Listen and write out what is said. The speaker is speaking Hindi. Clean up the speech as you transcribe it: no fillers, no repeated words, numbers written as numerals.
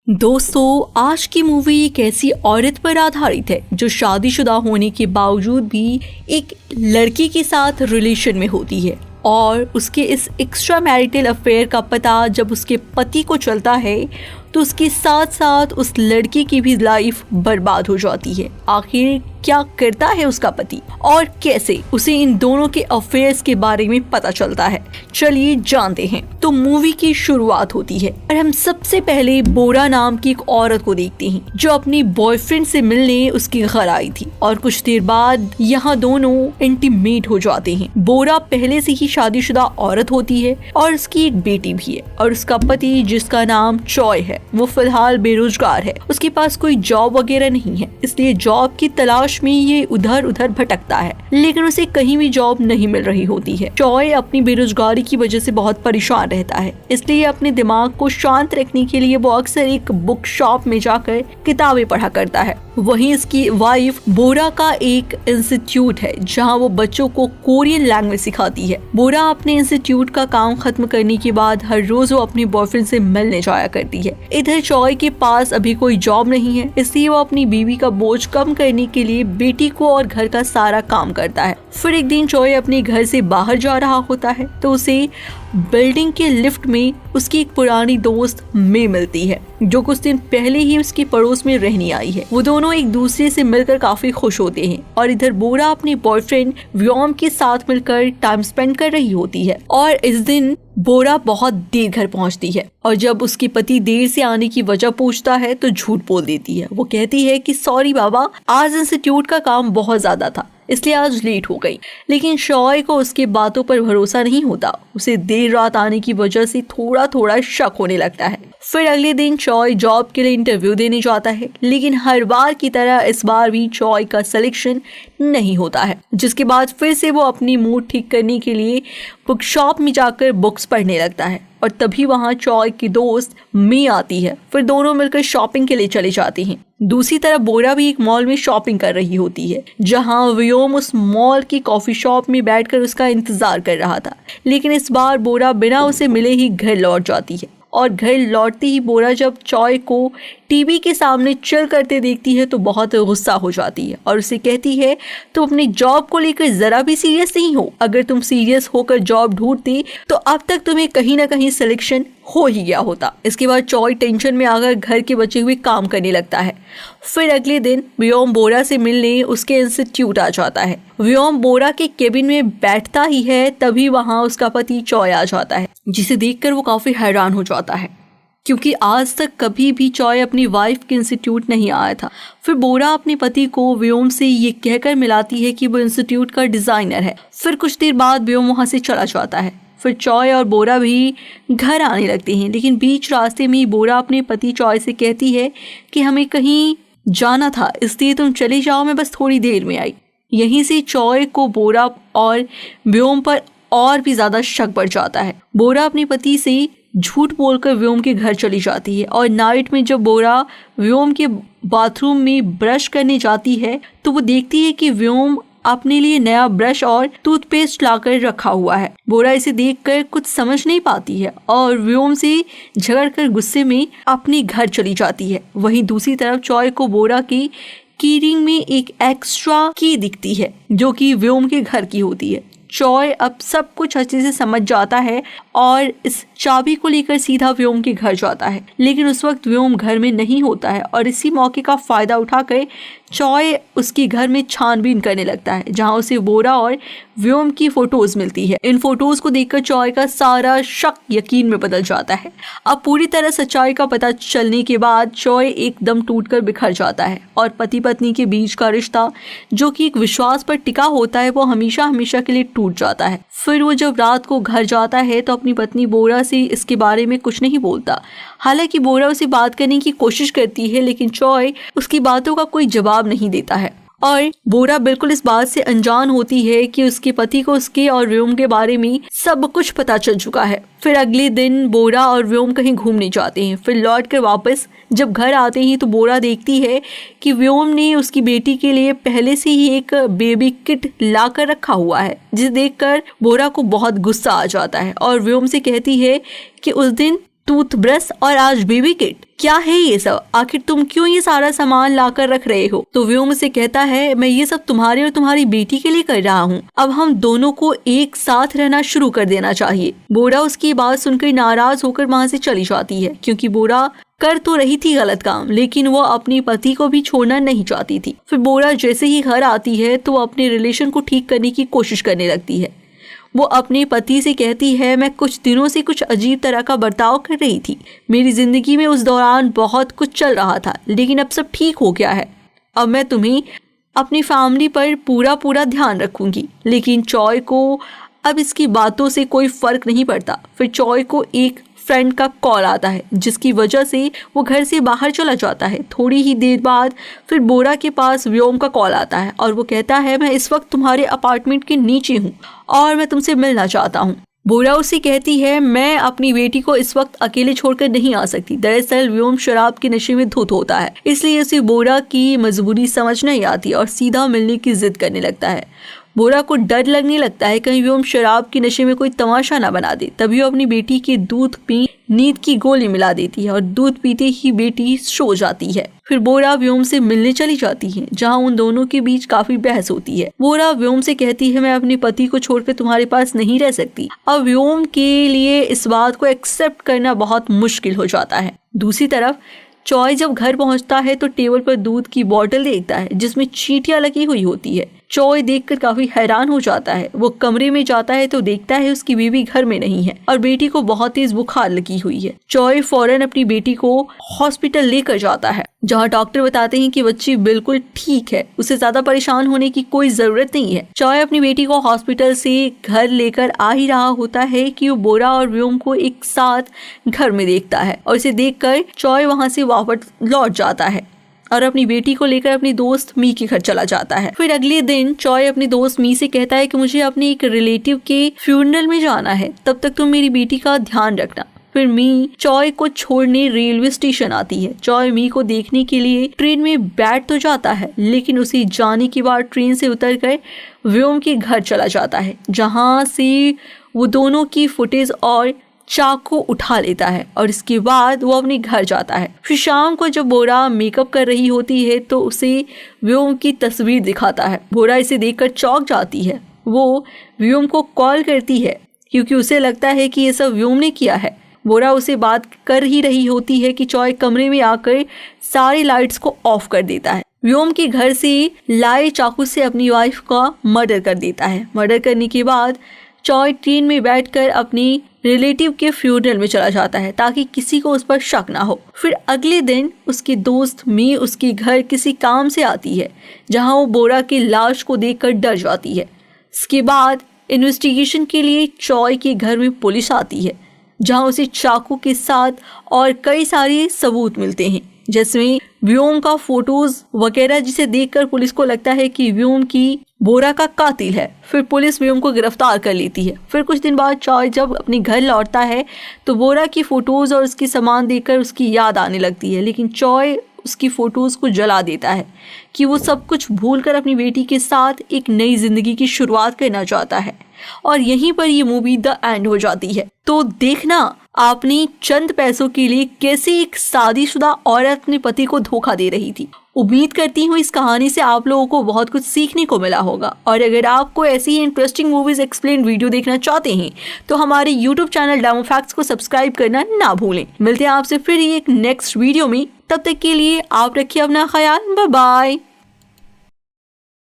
दोस्तों, आज की मूवी एक ऐसी औरत पर आधारित है जो शादीशुदा होने के बावजूद भी एक लड़की के साथ रिलेशन में होती है और उसके इस एक्स्ट्रा मैरिटल अफेयर का पता जब उसके पति को चलता है तो उसके साथ साथ उस लड़की की भी लाइफ बर्बाद हो जाती है। आखिर क्या करता है उसका पति और कैसे उसे इन दोनों के अफेयर्स के बारे में पता चलता है, चलिए जानते हैं। तो मूवी की शुरुआत होती है और हम सबसे पहले बोरा नाम की एक औरत को देखते हैं जो अपनी बॉयफ्रेंड से मिलने उसके घर आई थी और कुछ देर बाद यहाँ दोनों इंटीमेट हो जाते हैं। बोरा पहले से ही शादीशुदा औरत होती है और उसकी एक बेटी भी है और उसका पति जिसका नाम चॉय है वो फिलहाल बेरोजगार है। उसके पास कोई जॉब वगैरह नहीं है, इसलिए जॉब की तलाश में ये उधर उधर भटकता है, लेकिन उसे कहीं भी जॉब नहीं मिल रही होती है। चॉय अपनी बेरोजगारी की वजह से बहुत परेशान रहता है, इसलिए अपने दिमाग को शांत रखने के लिए वो अक्सर एक बुक शॉप में जाकर किताबें पढ़ा करता है। वहीं इसकी वाइफ बोरा का एक इंस्टीट्यूट है जहाँ वो बच्चों को कोरियन लैंग्वेज सिखाती है। बोरा अपने इंस्टीट्यूट का काम खत्म करने के बाद हर रोज वो अपने बॉयफ्रेंड से मिलने जाया करती है। इधर चॉय के पास अभी कोई जॉब नहीं है, इसलिए वो अपनी बीवी का बोझ कम करने के लिए बेटी को और घर का सारा काम करता है। फिर एक दिन चॉय अपने घर से बाहर जा रहा होता है तो उसे बिल्डिंग के लिफ्ट में उसकी एक पुरानी दोस्त मे मिलती है जो कुछ दिन पहले ही उसके पड़ोस में रहने आई है। वो दोनों एक दूसरे से मिलकर काफी खुश होते हैं और इधर बोरा अपने बॉयफ्रेंड व्योम के साथ मिलकर टाइम स्पेंड कर रही होती है। और इस दिन बोरा बहुत देर घर पहुंचती है और जब उसके पति देर से आने की वजह पूछता है तो झूठ बोल देती है। वो कहती है कि सॉरी बाबा, आज इंस्टीट्यूट का काम बहुत ज्यादा था इसलिए आज लेट हो गई। लेकिन चॉय को उसके बातों पर भरोसा नहीं होता, उसे देर रात आने की वजह से थोड़ा थोड़ा शक होने लगता है। फिर अगले दिन चॉय जॉब के लिए इंटरव्यू देने जाता है, लेकिन हर बार की तरह इस बार भी चॉय का सिलेक्शन नहीं होता है, जिसके बाद फिर से वो अपनी मूड ठीक करने के लिए बुक शॉप में जाकर बुक्स पढ़ने लगता है और तभी वहाँ चॉय की दोस्त मी आती है। फिर दोनों मिलकर शॉपिंग के लिए चले जाते हैं। दूसरी तरफ बोरा भी एक मॉल में शॉपिंग कर रही होती है जहाँ व्योम उस मॉल की कॉफी शॉप में बैठकर उसका इंतजार कर रहा था, लेकिन इस बार बोरा बिना उसे मिले ही घर लौट जाती है। और घर लौटते ही बोरा जब चॉय को टीवी के सामने चिल करते देखती है तो बहुत गुस्सा हो जाती है और उसे कहती है तुम अपनी जॉब को लेकर जरा भी सीरियस नहीं हो। अगर तुम सीरियस होकर जॉब ढूंढती तो अब तक तुम्हें कहीं ना कहीं सिलेक्शन हो ही गया होता। इसके बाद चॉय टेंशन में आकर घर के बचे हुए काम करने लगता है। फिर अगले दिन व्योम बोरा से मिलने उसके इंस्टीट्यूट आ जाता है। व्योम बोरा के केबिन में बैठता ही है तभी वहाँ उसका पति चॉय आ जाता है, जिसे देखकर वो काफी हैरान हो जाता है क्योंकि आज तक कभी भी चॉय अपनी वाइफ के इंस्टीट्यूट नहीं आया था। फिर बोरा अपने पति को व्योम से ये कहकर मिलाती है कि वो इंस्टीट्यूट का डिजाइनर है। फिर कुछ देर बाद व्योम वहाँ से चला जाता है। फिर चॉय और बोरा भी घर आने लगते हैं, लेकिन बीच रास्ते में ही बोरा अपने पति चॉय से कहती है कि हमें कहीं जाना था इसलिए तुम चले जाओ, मैं बस थोड़ी देर में आई। यहीं से चॉय को बोरा और व्योम पर और भी ज्यादा शक बढ़ जाता है। बोरा अपने पति से झूठ बोलकर व्योम के घर चली जाती है और नाइट में जब बोरा व्योम के बाथरूम में ब्रश करने जाती है तो वो देखती है कि व्योम अपने लिए नया ब्रश और टूथपेस्ट लाकर रखा हुआ है। बोरा इसे देखकर कुछ समझ नहीं पाती है और व्योम से झगड़कर गुस्से में अपने घर चली जाती है। वहीं दूसरी तरफ चॉय को बोरा की कीरिंग में एक एक्स्ट्रा की दिखती है जो कि व्योम के घर की होती है। चॉय अब सब कुछ अच्छे से समझ जाता है और इस चाबी को लेकर सीधा व्योम के घर जाता है, लेकिन उस वक्त व्योम घर में नहीं होता है और इसी मौके का फायदा उठाकर चॉय उसके घर में छानबीन करने लगता है जहां उसे बोरा और व्योम की फोटोज मिलती है। इन फोटोज को देखकर चॉय का सारा शक यकीन में बदल जाता है। अब पूरी तरह सच्चाई का पता चलने के बाद चॉय एकदम टूटकर बिखर जाता है और पति पत्नी के बीच का रिश्ता जो कि एक विश्वास पर टिका होता है वो हमेशा हमेशा के लिए टूट जाता है। फिर वो जब रात को घर जाता है तो अपनी पत्नी बोरा से इसके बारे में कुछ नहीं बोलता। हालांकि बोरा उसे बात करने की कोशिश करती है, लेकिन चॉय उसकी बातों का कोई जवाब नहीं देता है और बोरा बिल्कुल इस बात से अनजान होती है कि उसके पति को उसके और व्योम के बारे में सब कुछ पता चल चुका है। फिर अगले दिन बोरा और व्योम कहीं घूमने जाते हैं। फिर लौट कर वापस जब घर आते हैं तो बोरा देखती है कि व्योम ने उसकी बेटी के लिए पहले से ही एक बेबी किट ला कर रखा हुआ है, जिसे देखकर बोरा को बहुत गुस्सा आ जाता है और व्योम से कहती है कि उस दिन टूथब्रश और आज बेबी किट। क्या है ये सब? आखिर तुम क्यों ये सारा सामान लाकर रख रहे हो? तो व्योम से कहता है, मैं ये सब तुम्हारे और तुम्हारी बेटी के लिए कर रहा हूँ। अब हम दोनों को एक साथ रहना शुरू कर देना चाहिए। बोरा उसकी बात सुनकर नाराज होकर वहाँ से चली जाती है, क्योंकि बोरा कर तो रही थी गलत काम, लेकिन वो अपने पति को भी छोड़ना नहीं चाहती थी। फिर बोरा जैसे ही घर आती है तो अपने रिलेशन को ठीक करने की कोशिश करने लगती है। वो अपने पति से कहती है, मैं कुछ दिनों से कुछ अजीब तरह का बर्ताव कर रही थी। मेरी जिंदगी में उस दौरान बहुत कुछ चल रहा था, लेकिन अब सब ठीक हो गया है। अब मैं तुम्हें अपनी फैमिली पर पूरा ध्यान रखूंगी। लेकिन चॉय को अब इसकी बातों से कोई फर्क नहीं पड़ता। फिर चॉय को एक फ्रेंड का कॉल आता है, जिसकी वजह से वो घर से बाहर चला जाता है। थोड़ी ही देर बाद फिर बोरा के पास व्योम का कॉल आता है और वो कहता है, मैं इस वक्त तुम्हारे अपार्टमेंट के नीचे हूँ और मैं तुमसे मिलना चाहता हूँ। बोरा उसे कहती है, मैं अपनी बेटी को इस वक्त अकेले छोड़कर नहीं आ सकती। दरअसल व्योम शराब के नशे में धुत होता है, इसलिए उसे बोरा की मजबूरी समझ नहीं आती और सीधा मिलने की जिद करने लगता है। बोरा को डर लगने लगता है कहीं व्योम शराब के नशे में कोई तमाशा ना बना दे। तभी वो अपनी बेटी के दूध में नींद की गोली मिला देती है और दूध पीते ही बेटी सो जाती है। फिर बोरा व्योम से मिलने चली जाती है, जहां उन दोनों के बीच काफी बहस होती है। बोरा व्योम से कहती है, मैं अपने पति को छोड़कर तुम्हारे पास नहीं रह सकती। अब व्योम के लिए इस बात को एक्सेप्ट करना बहुत मुश्किल हो जाता है। दूसरी तरफ चॉय जब घर पहुंचता है तो टेबल पर दूध की बोतल देखता है, जिसमें चींटियां लगी हुई होती है। चॉय देखकर काफी हैरान हो जाता है। वो कमरे में जाता है तो देखता है उसकी बीवी घर में नहीं है और बेटी को बहुत तेज बुखार लगी हुई है। चॉय फौरन अपनी बेटी को हॉस्पिटल लेकर जाता है, जहां डॉक्टर बताते हैं कि बच्ची बिल्कुल ठीक है, उसे ज्यादा परेशान होने की कोई जरूरत नहीं है। चॉय अपनी बेटी को हॉस्पिटल से घर लेकर आ ही रहा होता है कि वो बोरा और व्योम को एक साथ घर में देखता है और इसे देखकर चॉय वहां से वापस लौट जाता है और अपनी बेटी को लेकर अपनी दोस्त मी के घर चला जाता है। फिर अगले दिन चॉय अपनी दोस्त मी से कहता है कि मुझे अपने एक रिलेटिव के फ्यूनरल में जाना है, तब तक तुम मेरी बेटी का ध्यान रखना। फिर मी चॉय को छोड़ने रेलवे स्टेशन आती है। चॉय मी को देखने के लिए ट्रेन में बैठ तो जाता है, लेकिन उसे जाने के बाद ट्रेन से उतरकर व्योम के घर चला जाता है, जहाँ से वो दोनों की फुटेज और चाकू उठा लेता है और इसके बाद वो अपने घर जाता है। फिर शाम को जब बोरा मेकअप कर रही होती है तो उसे व्योम की तस्वीर दिखाता है। बोरा इसे देखकर चौंक जाती है। वो व्योम को कॉल करती है क्योंकि उसे लगता है कि ये सब व्योम ने किया है। बोरा उसे बात कर ही रही होती है कि चॉय कमरे में आकर सारी लाइट्स को ऑफ कर देता है। व्योम के घर से लाए चाकू से अपनी वाइफ का मर्डर कर देता है। मर्डर करने के बाद चॉय ट्रेन में बैठकर अपनी रिलेटिव के फ्यूनरल में चला जाता है ताकि किसी को उस पर शक ना हो। फिर अगले दिन उसकी दोस्त मी उसके घर किसी काम से आती है, जहां वो बोरा की लाश को देखकर डर जाती है। इसके बाद इन्वेस्टिगेशन के लिए चॉय के घर में पुलिस आती है, जहां उसे चाकू के साथ और कई सारे सबूत मिलते हैं, जिसमें व्योम का फोटोज वगैरह, जिसे देखकर पुलिस को लगता है कि व्योम की बोरा का कातिल है। फिर पुलिस व्योम को गिरफ्तार कर लेती है। फिर कुछ दिन बाद चॉय जब अपने घर लौटता है तो बोरा की फोटोज और उसकी सामान देखकर उसकी याद आने लगती है, लेकिन चॉय उसकी फोटोज को जला देता है कि वो सब कुछ भूलकर अपनी बेटी के साथ एक नई जिंदगी की शुरुआत करना चाहता है। और यहीं पर ये मूवी द एंड हो जाती है। तो देखना आपने चंद पैसों के लिए कैसे एक शादीशुदा औरत अपने पति को धोखा दे रही थी। उम्मीद करती हूँ इस कहानी से आप लोगों को बहुत कुछ सीखने को मिला होगा। और अगर आपको ऐसी ही इंटरेस्टिंग मूवीज एक्सप्लेन वीडियो देखना चाहते हैं तो हमारे YouTube चैनल डेमो फैक्ट्स को सब्सक्राइब करना ना भूलें। मिलते हैं आपसे फिर एक नेक्स्ट वीडियो में, तब तक के लिए आप रखिए अपना ख्याल। Bye bye.